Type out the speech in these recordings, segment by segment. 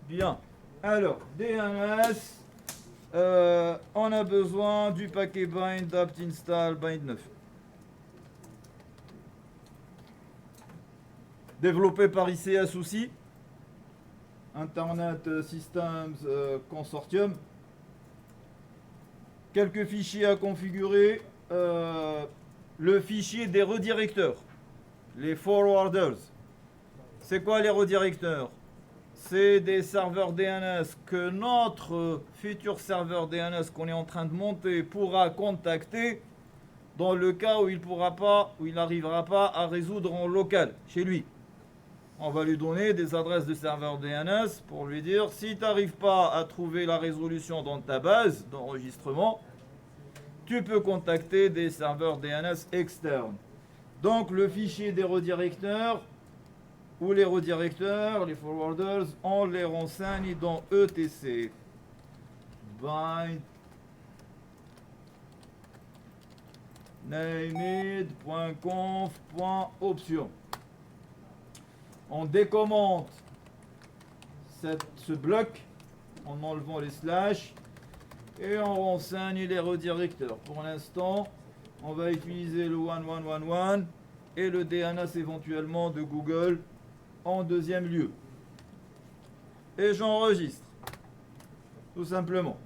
Bien. Alors, DNS, on a besoin du paquet bind apt install bind 9. Développé par ICS aussi. Internet Systems Consortium. Quelques fichiers à configurer. Le fichier des redirecteurs. Les forwarders. C'est quoi les redirecteurs? C'est des serveurs DNS que notre futur serveur DNS qu'on est en train de monter pourra contacter dans le cas où il n'arrivera pas à résoudre en local, chez lui. On va lui donner des adresses de serveurs DNS pour lui dire si tu n'arrives pas à trouver la résolution dans ta base d'enregistrement, tu peux contacter des serveurs DNS externes. Donc le fichier des redirecteurs ou les redirecteurs, les forwarders, on les renseigne dans etc. Bind named.conf.option. On décommente ce bloc en enlevant les slash et on renseigne les redirecteurs. Pour l'instant, on va utiliser le 1111 et le DNS éventuellement de Google en deuxième lieu. Et j'enregistre. Tout simplement.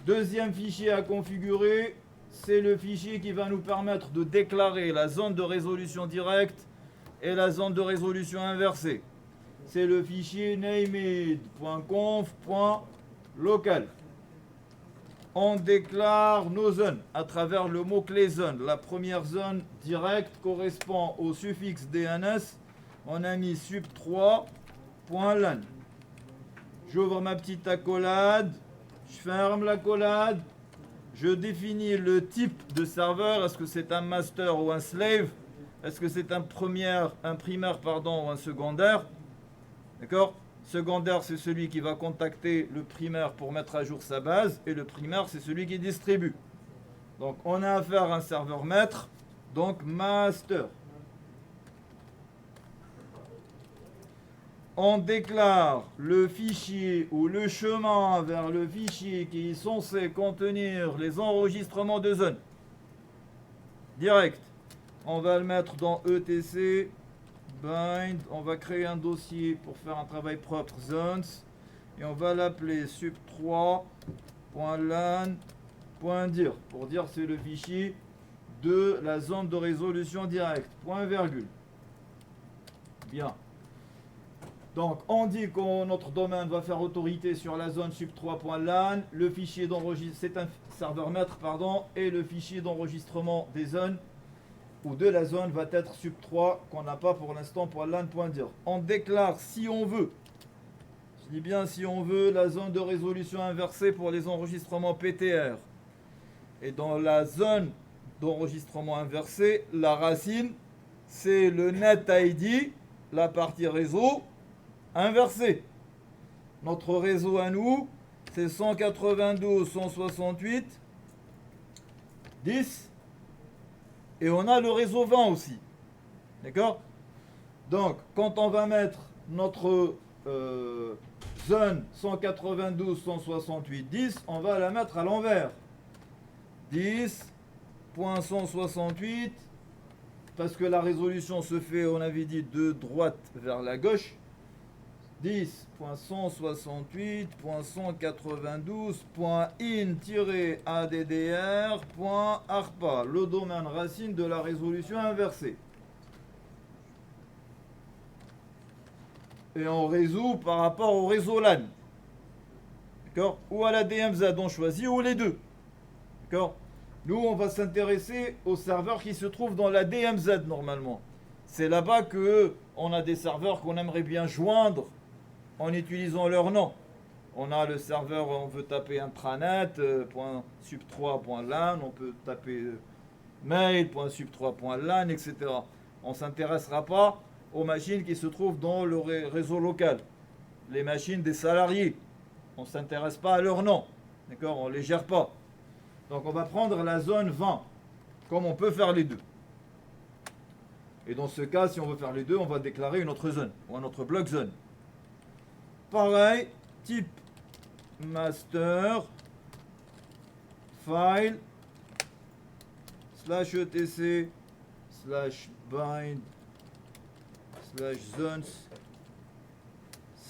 Deuxième fichier à configurer, c'est le fichier qui va nous permettre de déclarer la zone de résolution directe et la zone de résolution inversée. C'est le fichier named.conf.local. On déclare nos zones à travers le mot-clé zone. La première zone directe correspond au suffixe DNS. On a mis sub3.lan. J'ouvre ma petite accolade. Je ferme l'accolade. Je définis le type de serveur. Est-ce que c'est un master ou un slave? Est-ce que c'est un primaire ou un secondaire? D'accord? Secondaire, c'est celui qui va contacter le primaire pour mettre à jour sa base. Et le primaire, c'est celui qui distribue. Donc, on a affaire à un serveur maître. Donc, master. On déclare le fichier ou le chemin vers le fichier qui est censé contenir les enregistrements de zone. Direct. On va le mettre dans etc. Bind. On va créer un dossier pour faire un travail propre zones. Et on va l'appeler sub3.lan.dir. Pour dire c'est le fichier de la zone de résolution directe. Point virgule. Bien. Donc, on dit que notre domaine va faire autorité sur la zone sub3.lan. Le fichier d'enregistrement, c'est un serveur maître, pardon, et le fichier d'enregistrement des zones ou de la zone va être sub3 qu'on n'a pas pour l'instant .lan.dir. On déclare si on veut, je dis bien si on veut, la zone de résolution inversée pour les enregistrements PTR. Et dans la zone d'enregistrement inversé, la racine, c'est le net ID, la partie réseau, inversé. Notre réseau à nous, c'est 192.168.10. Et on a le réseau 20 aussi. D'accord? Donc, quand on va mettre notre zone 192.168.10, on va la mettre à l'envers. 10.168, parce que la résolution se fait, on avait dit, de droite vers la gauche. 10.168.192.in-addr.arpa, le domaine racine de la résolution inversée. Et on résout par rapport au réseau LAN. D'accord? Ou à la DMZ, on choisit, ou les deux. D'accord? Nous, on va s'intéresser aux serveurs qui se trouvent dans la DMZ normalement. C'est là-bas qu'on a des serveurs qu'on aimerait bien joindre en utilisant leur nom. On a le serveur, on veut taper intranet.sub3.lan, on peut taper mail.sub3.lan, etc. On ne s'intéressera pas aux machines qui se trouvent dans le réseau local, les machines des salariés. On ne s'intéresse pas à leur nom, d'accord? On ne les gère pas. Donc on va prendre la zone 20, comme on peut faire les deux. Et dans ce cas, si on veut faire les deux, on va déclarer une autre zone, ou un autre bloc zone. Pareil, type master, file, /etc, /bind, /zones,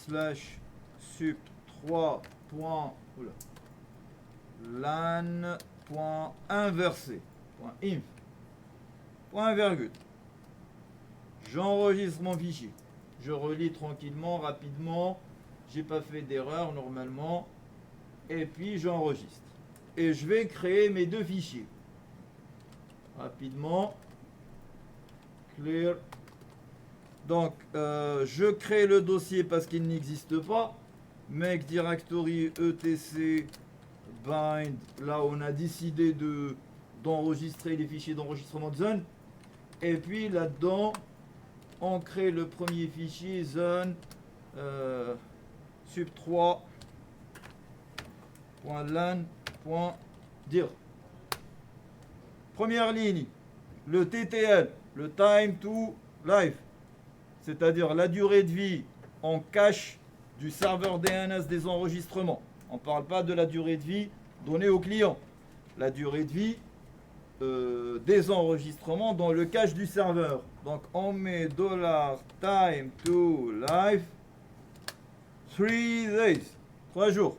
/sub3. lan.inversé, .inf, point virgule. J'enregistre mon fichier. Je relis tranquillement, rapidement. J'ai pas fait d'erreur normalement. Et puis j'enregistre. Et je vais créer mes deux fichiers. Rapidement. Clear. Donc, je crée le dossier parce qu'il n'existe pas. Make directory etc bind. Là, on a décidé d'enregistrer les fichiers d'enregistrement de zone. Et puis là-dedans, on crée le premier fichier zone sub3.lan.dir. Première ligne, le TTL, le time to life, c'est-à-dire la durée de vie en cache du serveur DNS des enregistrements. On ne parle pas de la durée de vie donnée au client. La durée de vie des enregistrements dans le cache du serveur. Donc on met $time to life 3 days, 3 jours.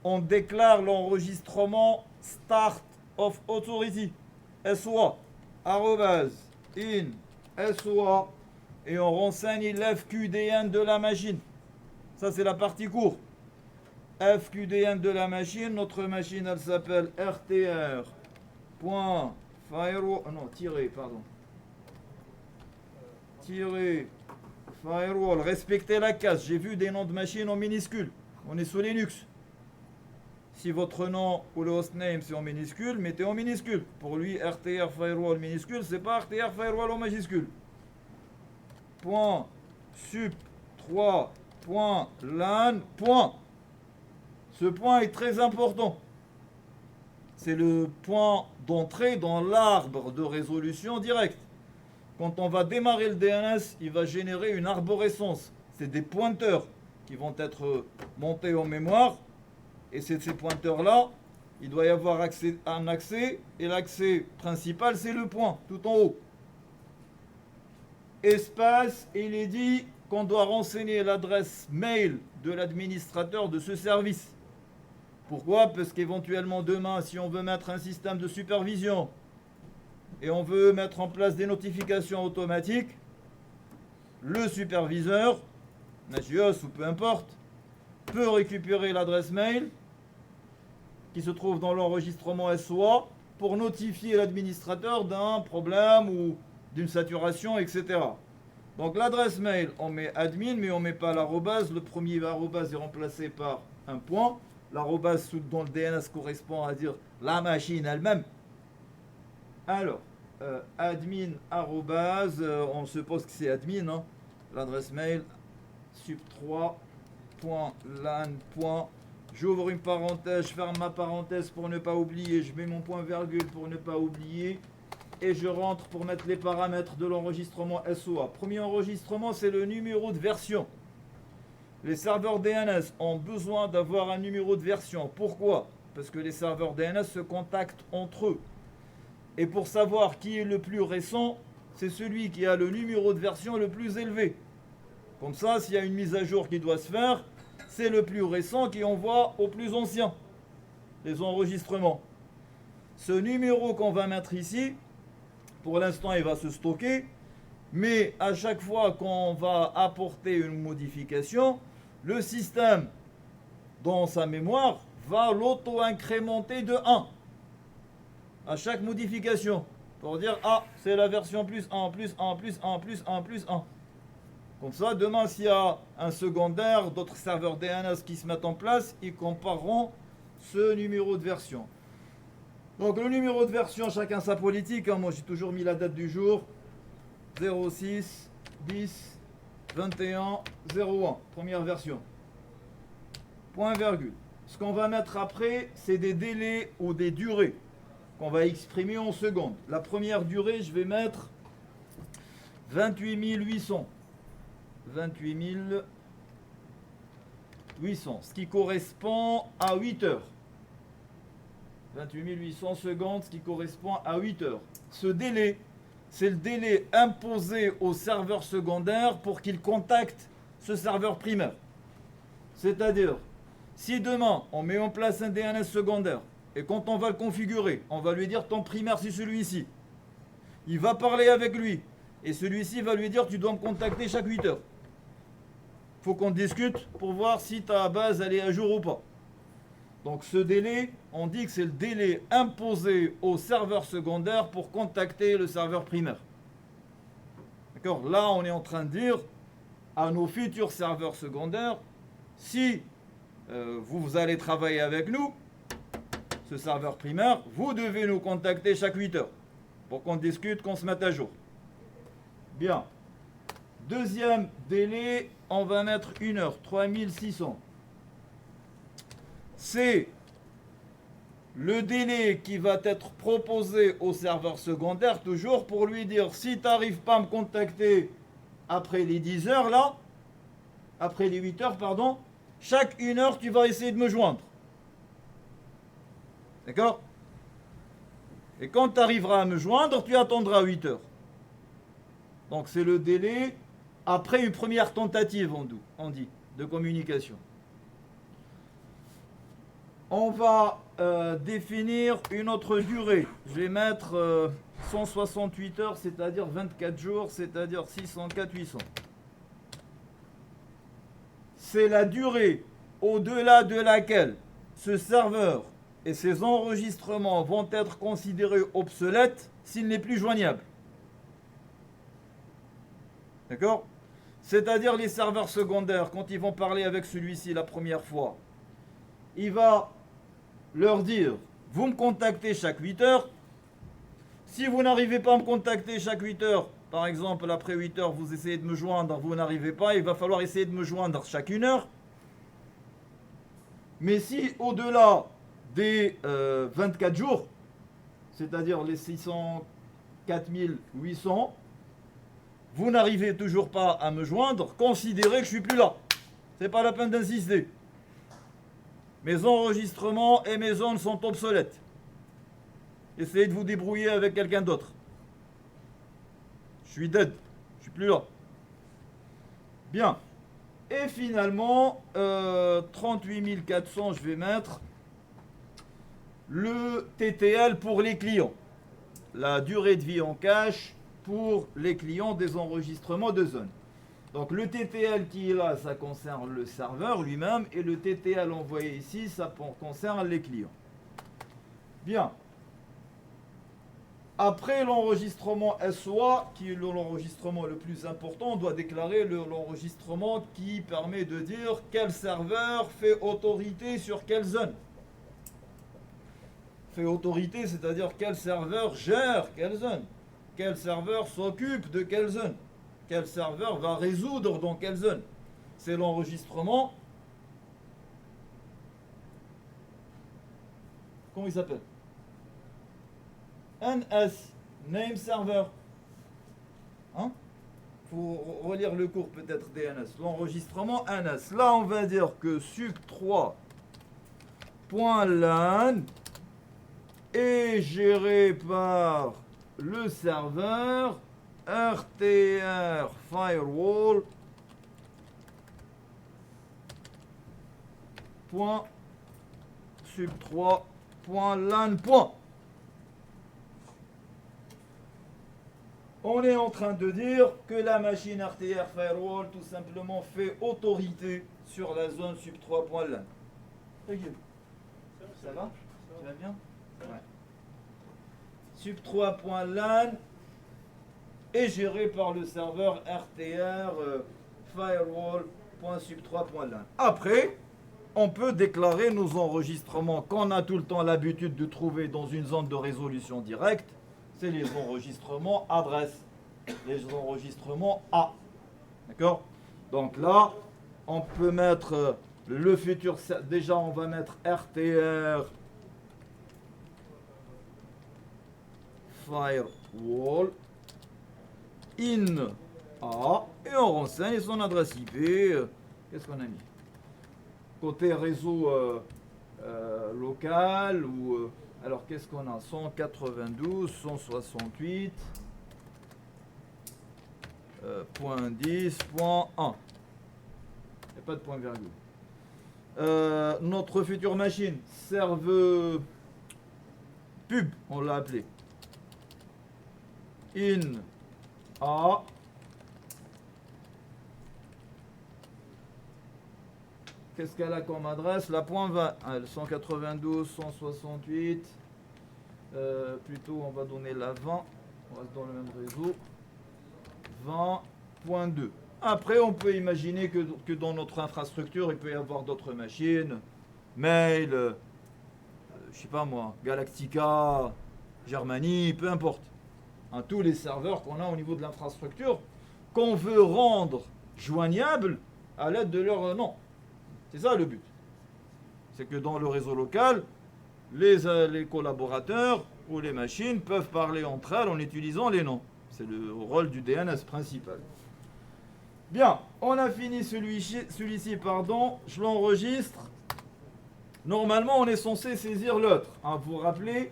On déclare l'enregistrement start of authority SOA arrobase in SOA et on renseigne l'FQDN de la machine. Ça c'est la partie courte. FQDN de la machine, notre machine elle s'appelle rtr.firewall, non, firewall, respectez la case. J'ai vu des noms de machines en minuscules. On est sous Linux. Si votre nom ou le hostname c'est en minuscule, mettez en minuscule. Pour lui, RTR Firewall minuscule, c'est pas RTR Firewall en majuscule. Point sub 3.lan. Ce point est très important. C'est le point d'entrée dans l'arbre de résolution directe. Quand on va démarrer le DNS, il va générer une arborescence. C'est des pointeurs qui vont être montés en mémoire. Et c'est ces pointeurs-là, il doit y avoir un accès. Et l'accès principal, c'est le point, tout en haut. Espace, et il est dit qu'on doit renseigner l'adresse mail de l'administrateur de ce service. Pourquoi? Parce qu'éventuellement demain, si on veut mettre un système de supervision et on veut mettre en place des notifications automatiques, le superviseur, Nagios ou peu importe, peut récupérer l'adresse mail qui se trouve dans l'enregistrement SOA pour notifier l'administrateur d'un problème ou d'une saturation, etc. Donc l'adresse mail, on met admin, mais on ne met pas l'arrobase. Le premier arrobase est remplacé par un point. L'arrobase dans le DNS correspond à dire la machine elle-même. Alors, admin arrobase, on suppose que c'est admin, hein. L'adresse mail sub3.lan. J'ouvre une parenthèse, je ferme ma parenthèse pour ne pas oublier, je mets mon point virgule pour ne pas oublier, et je rentre pour mettre les paramètres de l'enregistrement SOA. Premier enregistrement, c'est le numéro de version. Les serveurs DNS ont besoin d'avoir un numéro de version. Pourquoi? Parce que les serveurs DNS se contactent entre eux. Et pour savoir qui est le plus récent, c'est celui qui a le numéro de version le plus élevé. Comme ça, s'il y a une mise à jour qui doit se faire, c'est le plus récent qui envoie au plus ancien les enregistrements. Ce numéro qu'on va mettre ici, pour l'instant, il va se stocker. Mais à chaque fois qu'on va apporter une modification, le système, dans sa mémoire, va l'auto-incrémenter de 1 à chaque modification. Pour dire, ah, c'est la version plus 1, plus 1, plus 1, plus 1, plus 1. Comme ça, demain, s'il y a un secondaire, d'autres serveurs DNS qui se mettent en place, ils compareront ce numéro de version. Donc le numéro de version, chacun sa politique. Moi, j'ai toujours mis la date du jour. 06 10 21 01, première version. Point virgule. Ce qu'on va mettre après, c'est des délais ou des durées qu'on va exprimer en secondes. La première durée, je vais mettre 28 800. 800, ce qui correspond à 8 heures. 28 800 secondes, ce qui correspond à 8 heures. Ce délai, c'est le délai imposé au serveur secondaire pour qu'il contacte ce serveur primaire. C'est-à-dire, si demain, on met en place un DNS secondaire, et quand on va le configurer, on va lui dire ton primaire c'est celui-ci. Il va parler avec lui, et celui-ci va lui dire tu dois me contacter chaque 8 heures. Il faut qu'on discute pour voir si ta base elle est à jour ou pas. Donc ce délai, on dit que c'est le délai imposé au serveur secondaire pour contacter le serveur primaire. D'accord ? Là, on est en train de dire à nos futurs serveurs secondaires, si vous allez travailler avec nous, ce serveur primaire, vous devez nous contacter chaque 8 heures pour qu'on discute, qu'on se mette à jour. Bien. Deuxième délai, on va mettre 1 heure, 3600. C'est le délai qui va être proposé au serveur secondaire, toujours pour lui dire, si tu n'arrives pas à me contacter après les 10 heures, là, après les 8 heures, pardon, chaque 1 heure, tu vas essayer de me joindre. D'accord ? Et quand tu arriveras à me joindre, tu attendras 8 heures. Donc c'est le délai après une première tentative, on dit, de communication. On va définir une autre durée. Je vais mettre 168 heures, c'est-à-dire 24 jours, c'est-à-dire 604, 800. C'est la durée au-delà de laquelle ce serveur et ses enregistrements vont être considérés obsolètes s'il n'est plus joignable. D'accord ? C'est-à-dire les serveurs secondaires, quand ils vont parler avec celui-ci la première fois, il va leur dire, vous me contactez chaque 8 heures. Si vous n'arrivez pas à me contacter chaque 8 heures, par exemple après 8 heures, vous essayez de me joindre, vous n'arrivez pas, il va falloir essayer de me joindre chaque 1 heure. Mais si au-delà des 24 jours, c'est-à-dire les 604 800, vous n'arrivez toujours pas à me joindre, considérez que je suis plus là. C'est pas la peine d'insister. Mes enregistrements et mes zones sont obsolètes. Essayez de vous débrouiller avec quelqu'un d'autre. Je suis dead. Je suis plus là. Bien. Et finalement, 38 400, je vais mettre le TTL pour les clients. La durée de vie en cache pour les clients des enregistrements de zone. Donc le TTL qui est là, ça concerne le serveur lui-même, et le TTL envoyé ici, ça concerne les clients. Bien. Après l'enregistrement SOA, qui est l'enregistrement le plus important, on doit déclarer l'enregistrement qui permet de dire quel serveur fait autorité sur quelle zone. Fait autorité, c'est-à-dire quel serveur gère quelle zone. Quel serveur s'occupe de quelle zone. Quel serveur va résoudre dans quelle zone. C'est l'enregistrement. Comment il s'appelle ? NS, Name Server. Hein ? Faut relire le cours peut-être DNS. L'enregistrement NS. Là, on va dire que sub3.lan est géré par le serveur RTR Firewall .sub3.lan. On est en train de dire que la machine RTR Firewall tout simplement fait autorité sur la zone sub3.lan. Ça va ? Tu vas bien ? Ouais. Sub3.lan est géré par le serveur RTR Firewall.sub3.lan. Après, on peut déclarer nos enregistrements qu'on a tout le temps l'habitude de trouver dans une zone de résolution directe. C'est les enregistrements adresse, les enregistrements A. D'accord ? Donc là, on peut mettre le futur. Déjà, on va mettre RTR Firewall in A et on renseigne son adresse IP. Qu'est-ce qu'on a mis? Côté réseau local ou alors qu'est-ce qu'on a? 192, 168, point 10, point 1. Il n'y a pas de point virgule. Notre future machine, serve pub, on l'a appelé. In A. Qu'est-ce qu'elle a comme adresse? La point 20. 192, 168. Plutôt, on va donner la 20. On reste dans le même réseau. 20.2. Après, on peut imaginer que dans notre infrastructure, il peut y avoir d'autres machines. Mail, je sais pas moi, Galactica, Germany, peu importe. Hein, tous les serveurs qu'on a au niveau de l'infrastructure, qu'on veut rendre joignables à l'aide de leur nom. C'est ça le but. C'est que dans le réseau local, les collaborateurs ou les machines peuvent parler entre elles en utilisant les noms. C'est le rôle du DNS principal. Bien, on a fini celui-ci, pardon, je l'enregistre. Normalement, on est censé saisir l'autre. Hein, vous vous rappelez,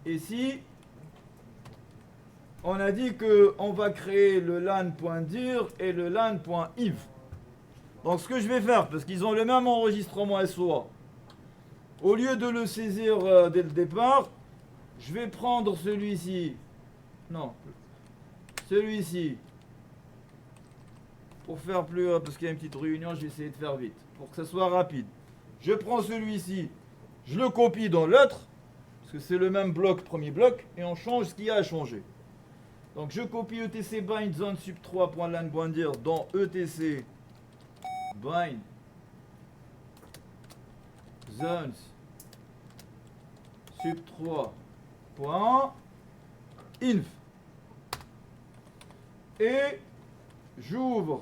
ici, on a dit qu'on va créer le lan.dir et le lan.iv. Donc ce que je vais faire, parce qu'ils ont le même enregistrement SOA, au lieu de le saisir dès le départ, je vais prendre celui-ci. Non, celui-ci. Pour faire plus, parce qu'il y a une petite réunion, je vais essayer de faire vite, pour que ça soit rapide. Je prends celui-ci, je le copie dans l'autre, parce que c'est le même bloc, premier bloc, et on change ce qu'il y a à changer. Donc je copie etc bind zone sub 3.lan.dir dans etc bind zones sub 3.inf et j'ouvre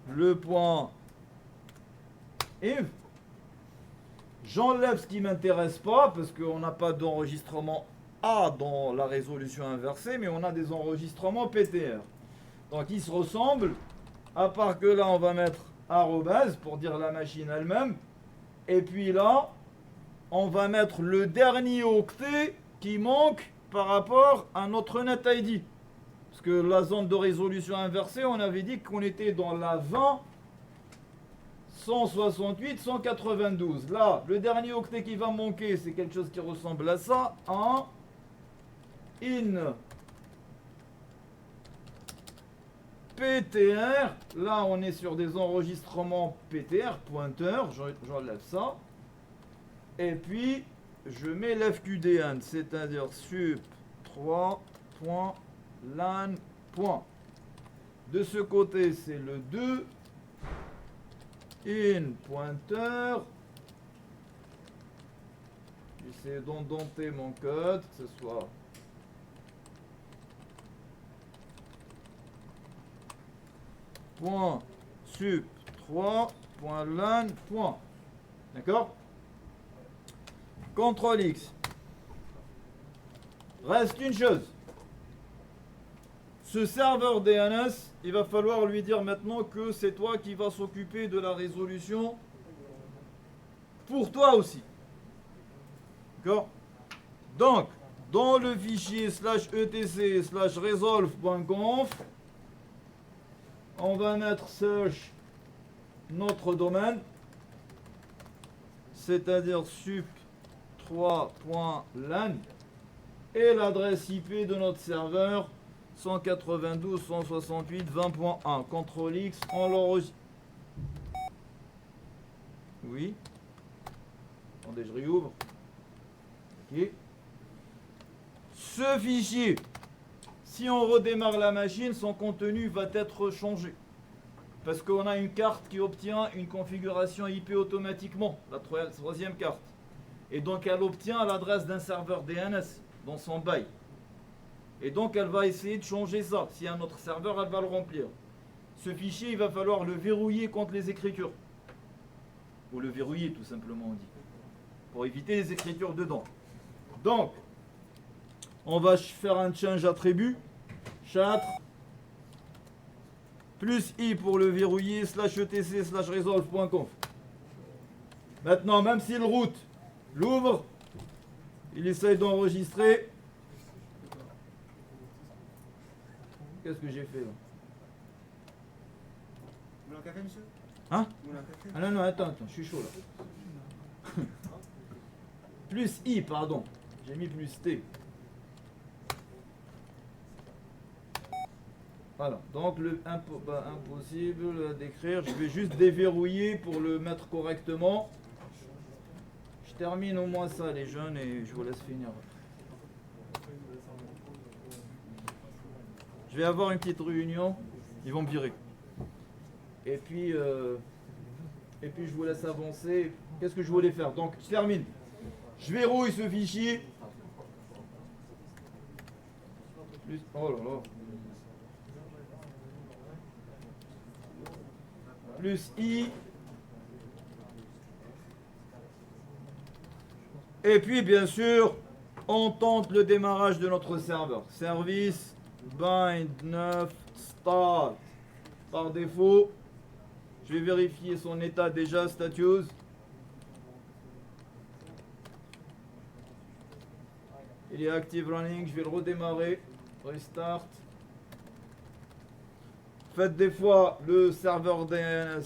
le point inf. J'enlève ce qui ne m'intéresse pas parce qu'on n'a pas d'enregistrement A dans la résolution inversée, mais on a des enregistrements PTR. Donc ils se ressemblent, à part que là on va mettre arrobase pour dire la machine elle-même. Et puis là, on va mettre le dernier octet qui manque par rapport à notre NetID. Parce que la zone de résolution inversée, on avait dit qu'on était dans la 20, 168, 192. Là, le dernier octet qui va manquer, c'est quelque chose qui ressemble à ça. 1, in, PTR. Là, on est sur des enregistrements PTR, pointeur. J'enlève ça. Et puis, je mets l'FQDN, c'est-à-dire sup 3.lan. De ce côté, c'est le 2. In pointeur. J'essaie d'endenter mon code, que ce soit point sup 3.lan. D'accord? CTRL X. Reste une chose. Ce serveur DNS, il va falloir lui dire maintenant que c'est toi qui vas s'occuper de la résolution pour toi aussi. D'accord? Donc, dans le fichier /etc/resolve.conf, on va mettre search notre domaine, c'est-à-dire sup 3.lan et l'adresse IP de notre serveur 192.168.20.1. CTRL X, on l'enregistre. Oui. Attendez, je réouvre. Ok. Ce fichier, si on redémarre la machine, son contenu va être changé. Parce qu'on a une carte qui obtient une configuration IP automatiquement, la troisième carte. Et donc elle obtient l'adresse d'un serveur DNS dans son bail. Et donc elle va essayer de changer ça. Si un autre serveur, elle va le remplir. Ce fichier, il va falloir le verrouiller contre les écritures. Ou le verrouiller tout simplement, on dit. Pour éviter les écritures dedans. Donc, on va faire un change attribut. châtre, plus i pour le verrouiller, /etc /resolve.conf. Maintenant, même si le route l'ouvre, il essaye d'enregistrer. Qu'est-ce que j'ai fait là? Vous voulez un café, monsieur? Hein? Vous voulez un café? Ah non, attends, je suis chaud là. Plus i, pardon. J'ai mis plus t. Voilà, donc impossible d'écrire. Je vais juste déverrouiller pour le mettre correctement. Je termine au moins ça, les jeunes, et je vous laisse finir. Je vais avoir une petite réunion, ils vont me virer. Et puis je vous laisse avancer. Qu'est-ce que je voulais faire? Donc, je termine. Je verrouille ce fichier. Oh là là. Plus i. Et puis, bien sûr, on tente le démarrage de notre serveur. Service, bind 9, start. Par défaut, je vais vérifier son état déjà, status. Il est active running, je vais le redémarrer. Restart. Faites des fois, le serveur DNS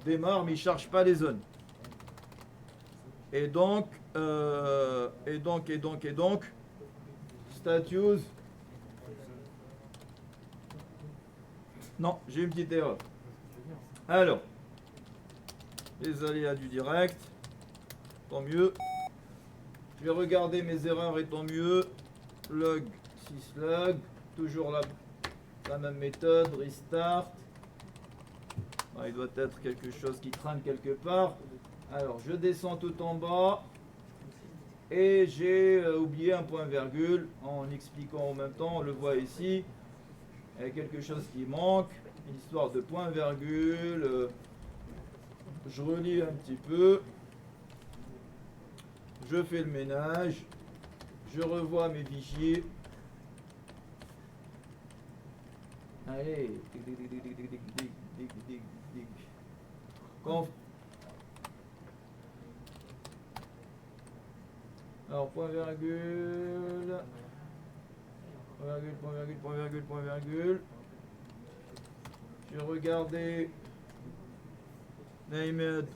démarre, mais il ne charge pas les zones. Et donc, status. Non, j'ai une petite erreur. Alors, les aléas du direct, tant mieux. Je vais regarder mes erreurs et tant mieux. Log, syslog, toujours la même méthode, restart. Ah, il doit être quelque chose qui traîne quelque part. Alors, je descends tout en bas. Et j'ai oublié un point virgule en expliquant en même temps, on le voit ici. Il y a quelque chose qui manque, une histoire de point virgule. Je relis un petit peu. Je fais le ménage. Je revois mes fichiers. Allez. Alors, point virgule. Point virgule. Je vais regarder named.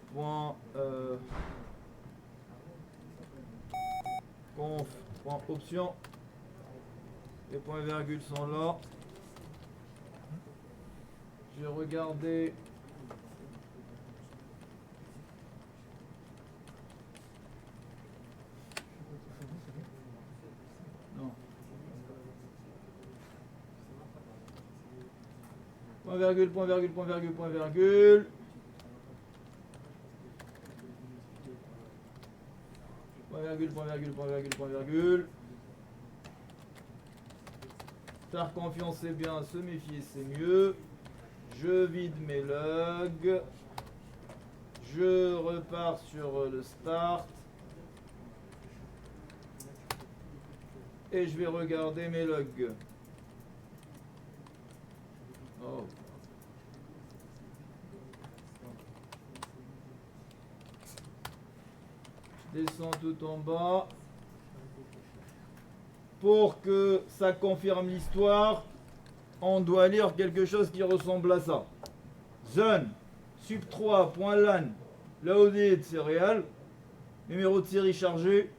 Conf. Option. Les points virgules sont là. Je vais regarder. Non. Point virgule. Point virgule. Point virgule. Point virgule. Faire confiance c'est bien, se méfier c'est mieux. Je vide mes logs. Je repars sur le start. Et je vais regarder mes logs. Oh. Je descends tout en bas. Pour que ça confirme l'histoire, on doit lire quelque chose qui ressemble à ça. Zone sub3.lan loaded serial, numéro de série chargé.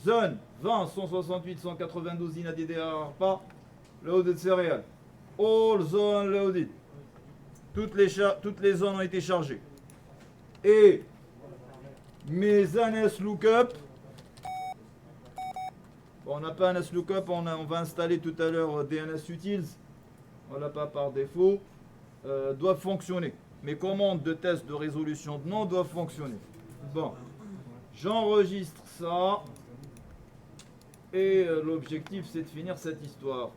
Zone 20 168 192 inaddr loaded serial. All zone loaded. Toutes les zones ont été chargées. Et mes ANS lookup. Bon, on n'a pas un NSLOOKUP, on va installer tout à l'heure DNS utils. On l'a pas par défaut. Doivent fonctionner. Mes commandes de test de résolution de nom doivent fonctionner. Bon, j'enregistre ça. Et l'objectif, c'est de finir cette histoire.